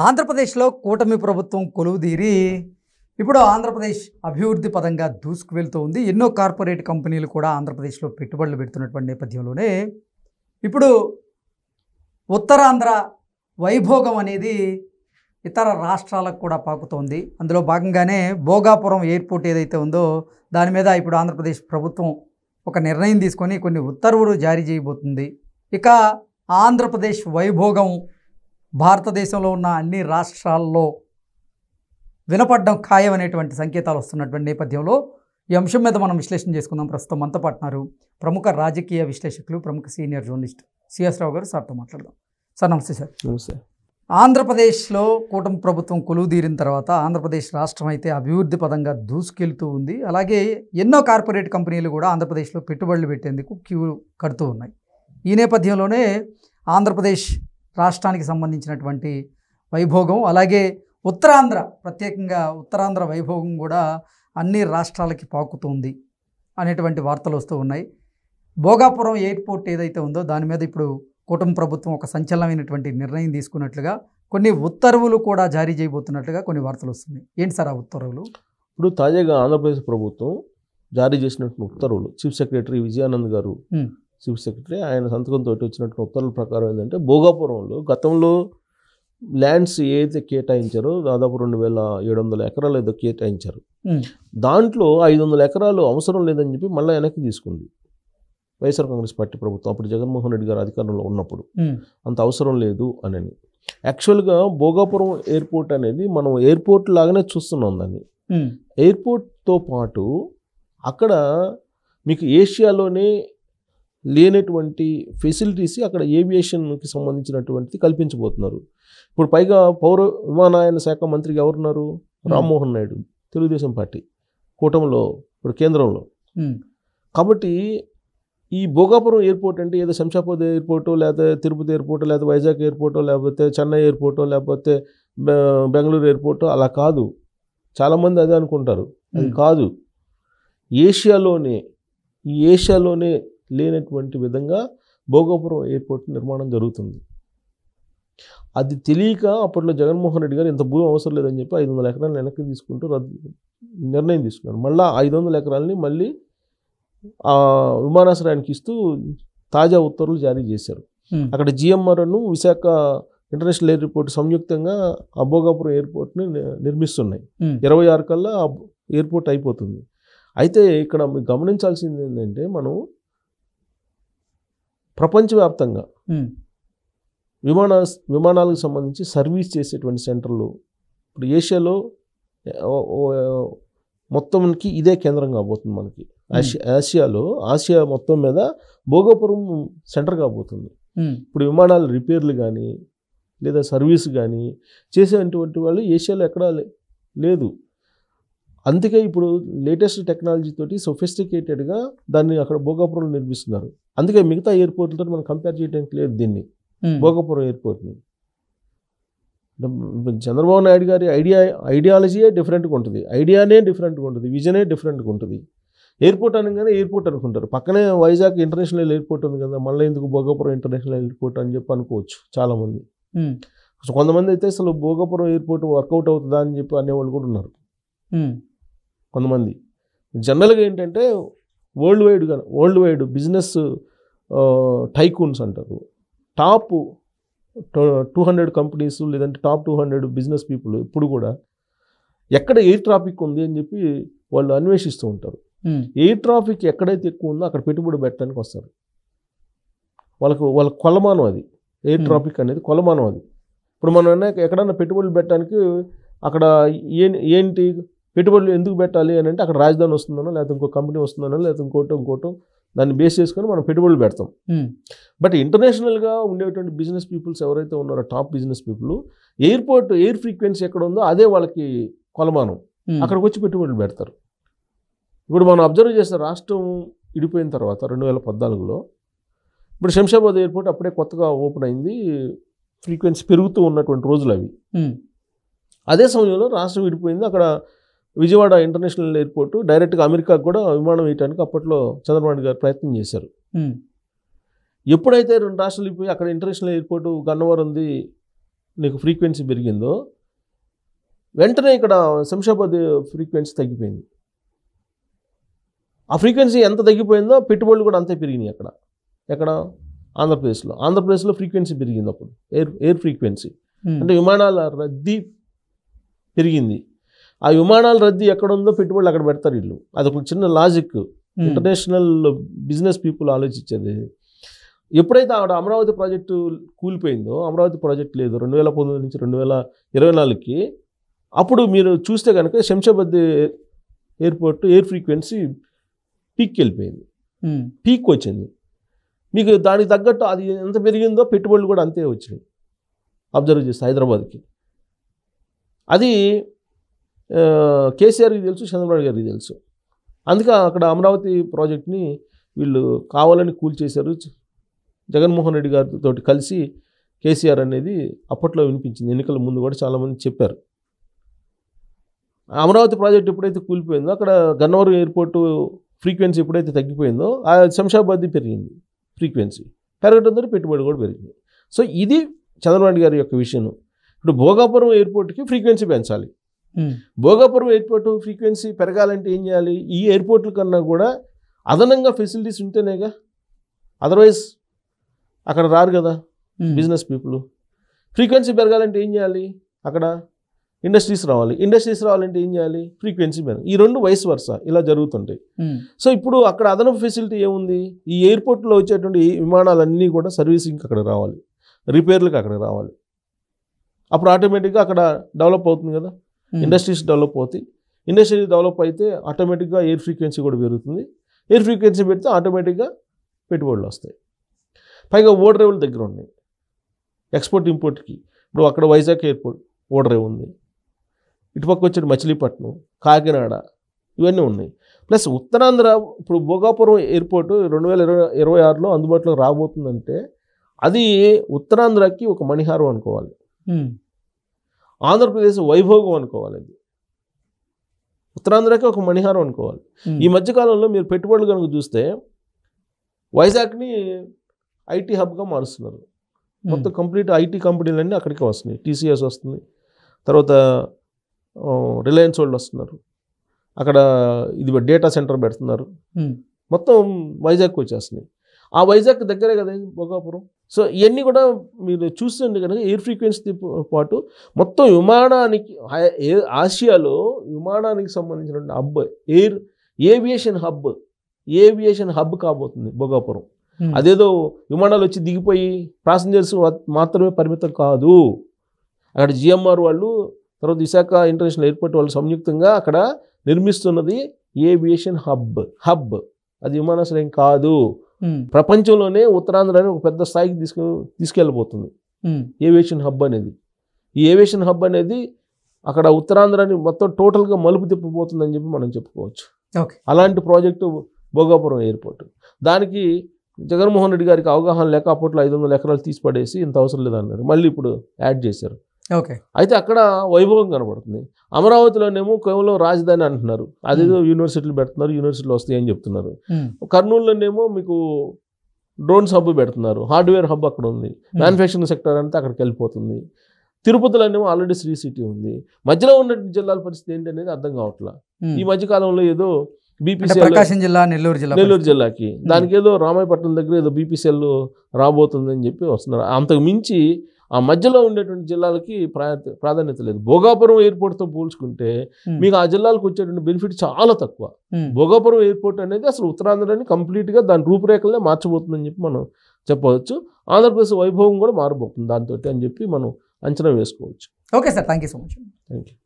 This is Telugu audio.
ఆంధ్రప్రదేశ్లో కూటమి ప్రభుత్వం కొలువుదీరి ఇప్పుడు ఆంధ్రప్రదేశ్ అభివృద్ధి పదంగా దూసుకువెళ్తూ ఉంది. ఎన్నో కార్పొరేట్ కంపెనీలు కూడా ఆంధ్రప్రదేశ్లో పెట్టుబడులు పెడుతున్నటువంటి నేపథ్యంలోనే ఇప్పుడు ఉత్తరాంధ్ర వైభోగం అనేది ఇతర రాష్ట్రాలకు కూడా పాకుతోంది. అందులో భాగంగానే భోగాపురం ఎయిర్పోర్ట్ ఏదైతే ఉందో దాని మీద ఇప్పుడు ఆంధ్రప్రదేశ్ ప్రభుత్వం ఒక నిర్ణయం తీసుకొని కొన్ని ఉత్తర్వులు జారీ చేయబోతుంది. ఇక ఆంధ్రప్రదేశ్ వైభోగం భారతదేశంలో ఉన్న అన్ని రాష్ట్రాల్లో వినపడడం ఖాయం అనేటువంటి సంకేతాలు వస్తున్నటువంటి నేపథ్యంలో ఈ అంశం మీద మనం విశ్లేషణ చేసుకుందాం. ప్రస్తుతం మనతో పాటున్నారు ప్రముఖ రాజకీయ విశ్లేషకులు, ప్రముఖ సీనియర్ జర్నలిస్ట్ సిఎస్ రావు గారు. సార్తో మాట్లాడదాం. సార్ నమస్తే. సార్ నమస్తే. ఆంధ్రప్రదేశ్లో కూటమి ప్రభుత్వం కొలువుదీరిన తర్వాత ఆంధ్రప్రదేశ్ రాష్ట్రం అయితే అభివృద్ధి పదంగా దూసుకెళ్తూ ఉంది. అలాగే ఎన్నో కార్పొరేట్ కంపెనీలు కూడా ఆంధ్రప్రదేశ్లో పెట్టుబడులు పెట్టేందుకు క్యూ కడుతూ ఉన్నాయి. ఈ నేపథ్యంలోనే ఆంధ్రప్రదేశ్ రాష్ట్రానికి సంబంధించినటువంటి వైభోగం, అలాగే ఉత్తరాంధ్ర, ప్రత్యేకంగా ఉత్తరాంధ్ర వైభోగం కూడా అన్ని రాష్ట్రాలకి పాకుతుంది అనేటువంటి వార్తలు వస్తూ ఉన్నాయి. భోగాపురం ఎయిర్పోర్ట్ ఏదైతే ఉందో దాని మీద ఇప్పుడు కూటమి ప్రభుత్వం ఒక సంచలనమైనటువంటి నిర్ణయం తీసుకున్నట్లుగా, కొన్ని ఉత్తర్వులు కూడా జారీ చేయబోతున్నట్లుగా కొన్ని వార్తలు వస్తున్నాయి. ఏంటి సార్ ఆ ఉత్తర్వులు? ఇప్పుడు తాజాగా ఆంధ్రప్రదేశ్ ప్రభుత్వం జారీ చేసినటువంటి ఉత్తర్వులు, చీఫ్ సెక్రటరీ విజయానంద్ గారు చీఫ్ సెక్రటరీ, ఆయన సంతకంతో వచ్చినటువంటి ఉత్తర్వుల ప్రకారం ఏంటంటే, భోగాపురంలో గతంలో ల్యాండ్స్ ఏదైతే కేటాయించారో దాదాపు 2700 ఎకరాలు ఏదో కేటాయించారు. దాంట్లో 500 ఎకరాలు అవసరం లేదని చెప్పి మళ్ళీ వెనక్కి తీసుకుంది వైఎస్ఆర్ కాంగ్రెస్ పార్టీ ప్రభుత్వం. అప్పుడు జగన్మోహన్ రెడ్డి గారు అధికారంలో ఉన్నప్పుడు అంత అవసరం లేదు అని. యాక్చువల్గా భోగాపురం ఎయిర్పోర్ట్ అనేది మనం ఎయిర్పోర్ట్ లాగానే చూస్తున్నాం దాన్ని. ఎయిర్పోర్ట్తో పాటు అక్కడ మీకు ఏషియాలోనే లేనటువంటి ఫెసిలిటీస్ అక్కడ ఏవియేషన్కి సంబంధించినటువంటి కల్పించబోతున్నారు. ఇప్పుడు పైగా పౌర విమానయాన శాఖ మంత్రికి ఎవరున్నారు? రామ్మోహన్ నాయుడు, తెలుగుదేశం పార్టీ కూటమిలో ఇప్పుడు కేంద్రంలో. కాబట్టి ఈ భోగాపురం ఎయిర్పోర్ట్ అంటే ఏదో శంషాబాద్ ఎయిర్పోర్టు, లేకపోతే తిరుపతి ఎయిర్పోర్టు, లేకపోతే వైజాగ్ ఎయిర్పోర్టు, లేకపోతే చెన్నై ఎయిర్పోర్టు, లేకపోతే బెంగళూరు ఎయిర్పోర్టు అలా కాదు. చాలామంది అదే అనుకుంటారు. అది కాదు. ఏషియాలోనే లేనటువంటి విధంగా భోగాపురం ఎయిర్పోర్ట్ నిర్మాణం జరుగుతుంది. అది తెలియక అప్పట్లో జగన్మోహన్ రెడ్డి గారు ఇంత భూమి అవసరం లేదని చెప్పి 500 ఎకరాలను వెనక్కి తీసుకుంటూ నిర్ణయం తీసుకున్నారు. మళ్ళీ 500 ఎకరాలని మళ్ళీ విమానాశ్రయానికి ఇస్తూ తాజా ఉత్తర్వులు జారీ చేశారు. అక్కడ జిఎంఆర్ను విశాఖ ఇంటర్నేషనల్ ఎయిర్పోర్ట్ సంయుక్తంగా ఆ భోగాపురం ఎయిర్పోర్ట్ని నిర్మిస్తున్నాయి. 26 కల్లా ఆ ఎయిర్పోర్ట్ అయిపోతుంది. అయితే ఇక్కడ మీరు గమనించాల్సింది ఏంటంటే, మనం ప్రపంచవ్యాప్తంగా విమానాలకు సంబంధించి సర్వీస్ చేసేటువంటి సెంటర్లు ఇప్పుడు ఏషియాలో మొత్తంకి ఇదే కేంద్రం కాబోతుంది. మనకి ఆసియా మొత్తం మీద భోగాపురం సెంటర్ కాబోతుంది. ఇప్పుడు విమానాల రిపేర్లు కానీ లేదా సర్వీస్ కానీ చేసేటువంటి వాళ్ళు ఏషియాలో ఎక్కడా లేదు. అందుకే ఇప్పుడు లేటెస్ట్ టెక్నాలజీ తోటి సొఫిస్టికేటెడ్గా దాన్ని అక్కడ భోగాపురంలో నిర్మిస్తున్నారు. అందుకే మిగతా ఎయిర్పోర్ట్లతో మనం కంపేర్ చేయడానికి లేదు దీన్ని, భోగాపురం ఎయిర్పోర్ట్ని. చంద్రబాబు నాయుడు గారి ఐడియాలజీయే డిఫరెంట్గా ఉంటుంది, ఐడియానే డిఫరెంట్గా ఉంటుంది, విజనే డిఫరెంట్గా ఉంటుంది. ఎయిర్పోర్ట్ అనగానే ఎయిర్పోర్ట్ అనుకుంటారు. పక్కనే వైజాగ్ ఇంటర్నేషనల్ ఎయిర్పోర్ట్ ఉంది కదా, మళ్ళీ ఎందుకు భోగాపురం ఇంటర్నేషనల్ ఎయిర్పోర్ట్ అని చెప్పి అనుకోవచ్చు చాలామంది. కొంతమంది అయితే అసలు భోగాపురం ఎయిర్పోర్ట్ వర్కౌట్ అవుతుందా అని చెప్పి అనేవాళ్ళు కూడా ఉన్నారు. కొంతమంది జనరల్గా ఏంటంటే వరల్డ్ వైడ్ బిజినెస్ టైకూన్స్ అంటారు. టాప్ 200 కంపెనీస్ లేదంటే టాప్ 200 బిజినెస్ పీపుల్ ఇప్పుడు కూడా ఎక్కడ ఎయిర్ ట్రాఫిక్ ఉంది అని చెప్పి వాళ్ళు అన్వేషిస్తూ ఉంటారు. ఎయిర్ ట్రాఫిక్ ఎక్కడైతే ఎక్కువ ఉందో అక్కడ పెట్టుబడి పెట్టడానికి వస్తారు. వాళ్ళ కొలమానం అది, ఎయిర్ ట్రాఫిక్ అనేది కొలమానం అది. ఇప్పుడు మనం ఎక్కడన్నా పెట్టుబడులు పెట్టడానికి అక్కడ ఏంటి పెట్టుబడులు ఎందుకు పెట్టాలి అని అంటే, అక్కడ రాజధాని వస్తుందనో లేకపోతే ఇంకో కంపెనీ వస్తుందనో లేకపోతే ఇంకోటో దాన్ని బేస్ చేసుకొని మనం పెట్టుబడులు పెడతాం. బట్ ఇంటర్నేషనల్గా ఉండేటువంటి బిజినెస్ పీపుల్స్ ఎవరైతే ఉన్నారో top business people, air frequency ఎక్కడ ఉందో అదే వాళ్ళకి కొలమానం. అక్కడికి వచ్చి పెట్టుబడులు పెడతారు. ఇప్పుడు మనం అబ్జర్వ్ చేస్తే రాష్ట్రం విడిపోయిన తర్వాత 2014లో ఇప్పుడు శంషాబాద్ ఎయిర్పోర్ట్ అప్పుడే కొత్తగా ఓపెన్ అయింది. ఫ్రీక్వెన్సీ పెరుగుతూ ఉన్నటువంటి రోజులు అవి. అదే సమయంలో రాష్ట్రం విడిపోయింది. అక్కడ విజయవాడ ఇంటర్నేషనల్ ఎయిర్పోర్ట్ డైరెక్ట్గా అమెరికాకు కూడా విమానం వేయడానికి అప్పట్లో చంద్రబాబు గారు ప్రయత్నం చేశారు. ఎప్పుడైతే 2 రాష్ట్రాలు అయిపోయి అక్కడ ఇంటర్నేషనల్ ఎయిర్పోర్టు గన్నవరం ఉంది, నీకు ఫ్రీక్వెన్సీ పెరిగిందో వెంటనే ఇక్కడ శంషాబాద్ ఫ్రీక్వెన్సీ తగ్గిపోయింది. ఆ ఫ్రీక్వెన్సీ ఎంత తగ్గిపోయిందో పెట్టుబడులు కూడా అంతే పెరిగినాయి. ఎక్కడ ఆంధ్రప్రదేశ్లో ఫ్రీక్వెన్సీ పెరిగింది. అప్పుడు ఎయిర్ ఫ్రీక్వెన్సీ అంటే విమానాల రద్దీ పెరిగింది. ఆ విమానాల రద్దీ ఎక్కడ ఉందో పెట్టుబడులు అక్కడ పెడతారు వీళ్ళు. అదొక చిన్న లాజిక్, ఇంటర్నేషనల్ బిజినెస్ పీపుల్ ఆలోచించేది. ఎప్పుడైతే ఆవిడ అమరావతి ప్రాజెక్టు కూలిపోయిందో, అమరావతి ప్రాజెక్టు లేదు 2019 నుంచి 2024కి, అప్పుడు మీరు చూస్తే కనుక శంషాబాద్ ఎయిర్పోర్ట్ ఎయిర్ ఫ్రీక్వెన్సీ పీక్కి వెళ్ళిపోయింది, పీక్ వచ్చింది. మీకు దానికి తగ్గట్టు అది ఎంత పెరిగిందో పెట్టుబడులు కూడా అంతే వచ్చినాయి. అబ్జర్వ్ చేస్తే హైదరాబాద్కి అది కేసీఆర్కి తెలుసు, చంద్రబాబు గారికి తెలుసు. అందుకే అక్కడ అమరావతి ప్రాజెక్ట్ని వీళ్ళు కావాలని కూల్చేశారు. జగన్మోహన్ రెడ్డి గారితో కలిసి కేసీఆర్ అనేది అప్పట్లో వినిపించింది. ఎన్నికల ముందు కూడా చాలామంది చెప్పారు. అమరావతి ప్రాజెక్ట్ ఎప్పుడైతే కూలిపోయిందో అక్కడ గన్నవరం ఎయిర్పోర్టు ఫ్రీక్వెన్సీ ఎప్పుడైతే తగ్గిపోయిందో ఆ శంషాబాద్ పెరిగింది. ఫ్రీక్వెన్సీ పెరగడంతో పెట్టుబడి కూడా పెరిగింది. సో ఇది చంద్రబాబు గారి యొక్క విషయం. ఇప్పుడు భోగాపురం ఎయిర్పోర్ట్కి ఫ్రీక్వెన్సీ పెంచాలి. భోగాపురం ఎయిర్పోర్ట్ ఫ్రీక్వెన్సీ పెరగాలంటే ఏం చేయాలి? ఈ ఎయిర్పోర్ట్ల కన్నా కూడా అదనంగా ఫెసిలిటీస్ ఉంటేనేగా, అదర్వైజ్ అక్కడ రారు కదా బిజినెస్ పీపుల్. ఫ్రీక్వెన్సీ పెరగాలంటే ఏం చేయాలి? అక్కడ ఇండస్ట్రీస్ రావాలి. ఇండస్ట్రీస్ రావాలంటే ఏం చేయాలి? ఫ్రీక్వెన్సీ పెరగాలి. ఈ రెండు వైస్ వర్స ఇలా జరుగుతుంటాయి. సో ఇప్పుడు అక్కడ అదనపు ఫెసిలిటీ ఏముంది? ఈ ఎయిర్పోర్ట్లో వచ్చేటువంటి విమానాలన్నీ కూడా సర్వీసింగ్కి అక్కడ రావాలి, రిపేర్లకు అక్కడ రావాలి. అప్పుడు ఆటోమేటిక్గా అక్కడ డెవలప్ అవుతుంది కదా, ఇండస్ట్రీస్ డెవలప్ అవుతాయి. ఇండస్ట్రీస్ డెవలప్ అయితే ఆటోమేటిక్గా ఎయిర్ ఫ్రీక్వెన్సీ కూడా పెరుగుతుంది. ఎయిర్ ఫ్రీక్వెన్సీ పెడితే ఆటోమేటిక్గా పెట్టుబడులు వస్తాయి. పైగా ఓడరేవుల దగ్గర ఉన్నాయి ఎక్స్పోర్ట్ ఇంపోర్ట్కి. ఇప్పుడు అక్కడ వైజాగ్ ఎయిర్పోర్ట్ ఓడరేవు ఉంది, ఇటుపక్క వచ్చేది మచిలీపట్నం, కాకినాడ, ఇవన్నీ ఉన్నాయి. ప్లస్ ఉత్తరాంధ్ర ఇప్పుడు భోగాపురం ఎయిర్పోర్ట్ 2026లో అందుబాటులో రాబోతుందంటే అది ఉత్తరాంధ్రకి ఒక మణిహారం అనుకోవాలి, ఆంధ్రప్రదేశ్ వైభోగం అనుకోవాలి. అది ఉత్తరాంధ్రకి ఒక మణిహారం అనుకోవాలి. ఈ మధ్యకాలంలో మీరు పెట్టుబడులు కనుక చూస్తే వైజాగ్ని ఐటీ హబ్గా మారుస్తున్నారు. మొత్తం కంప్లీట్ ఐటీ కంపెనీలన్నీ అక్కడికి వస్తున్నాయి. టీసీఎస్ వస్తుంది, తర్వాత రిలయన్స్ వాళ్ళు వస్తున్నారు, అక్కడ ఇది డేటా సెంటర్ పెడుతున్నారు, మొత్తం వైజాగ్కి వచ్చేస్తున్నాయి. ఆ వైజాగ్ దగ్గరే కదా భోగాపురం. సో ఇవన్నీ కూడా మీరు చూస్తుంటే కనుక ఎయిర్ ఫ్రీక్వెన్సీతో పాటు మొత్తం విమానానికి, ఆసియాలో విమానానికి సంబంధించిన హబ్, ఏవియేషన్ హబ్ కాబోతుంది భోగాపురం. అదేదో విమానాలు వచ్చి దిగిపోయి ప్యాసింజర్స్ మాత్రమే పరిమితం కాదు. అక్కడ జిఎంఆర్ వాళ్ళు, తర్వాత విశాఖ ఇంటర్నేషనల్ ఎయిర్పోర్ట్ వాళ్ళు సంయుక్తంగా అక్కడ నిర్మిస్తున్నది ఏవియేషన్ హబ్. అది విమానాశ్రయం కాదు, ప్రపంచంలోనే ఉత్తరాంధ్రని ఒక పెద్ద స్థాయికి తీసుకెళ్ళబోతుంది ఏవియేషన్ హబ్ అనేది. ఈ ఏవియేషన్ హబ్ అనేది అక్కడ ఉత్తరాంధ్రని మొత్తం టోటల్గా మలుపు తిప్పబోతుందని చెప్పి మనం చెప్పుకోవచ్చు. అలాంటి ప్రాజెక్టు భోగాపురం ఎయిర్పోర్ట్. దానికి జగన్మోహన్ రెడ్డి గారికి అవగాహన లేక అప్పట్లో 500 ఎకరాలు తీసి పడేసి ఇంత అవసరం లేదన్నారు. మళ్ళీ ఇప్పుడు యాడ్ చేశారు. అయితే అక్కడ వైభవం కనబడుతుంది. అమరావతిలోనేమో కేవలం రాజధాని అంటున్నారు, అదేదో యూనివర్సిటీలు పెడుతున్నారు, యూనివర్సిటీలు వస్తాయి అని చెప్తున్నారు. కర్నూలులోనేమో మీకు డ్రోన్స్ హబ్ పెడుతున్నారు, హార్డ్వేర్ హబ్ అక్కడ ఉంది, మ్యానుఫ్యాక్చరింగ్ సెక్టర్ అంతా అక్కడికి వెళ్ళిపోతుంది. తిరుపతిలోనేమో ఆల్రెడీ శ్రీ సిటీ ఉంది. మధ్యలో ఉన్న జిల్లాల పరిస్థితి ఏంటి అనేది అర్థం కావట్లా. ఈ మధ్యకాలంలో ఏదో ప్రకాశం జిల్లా, నెల్లూరు జిల్లాకి దానికి ఏదో రామాయపట్నం దగ్గర ఏదో బీపీసీఎల్ రాబోతుందని చెప్పి వస్తున్నారు. అంతకు మించి ఆ మధ్యలో ఉండేటువంటి జిల్లాలకి ప్రాధాన్యత లేదు. భోగాపురం ఎయిర్పోర్ట్తో పోల్చుకుంటే మీకు ఆ జిల్లాలకు వచ్చేటువంటి బెనిఫిట్ చాలా తక్కువ. భోగాపురం ఎయిర్పోర్ట్ అనేది అసలు ఉత్తరాంధ్రని కంప్లీట్గా దాని రూపురేఖలనే మార్చబోతుందని చెప్పి మనం చెప్పవచ్చు. ఆంధ్రప్రదేశ్ వైభవం కూడా మారబోతుంది దాంతో అని చెప్పి మనం అంచనా వేసుకోవచ్చు. Okay sir, thank you so much. Thank you.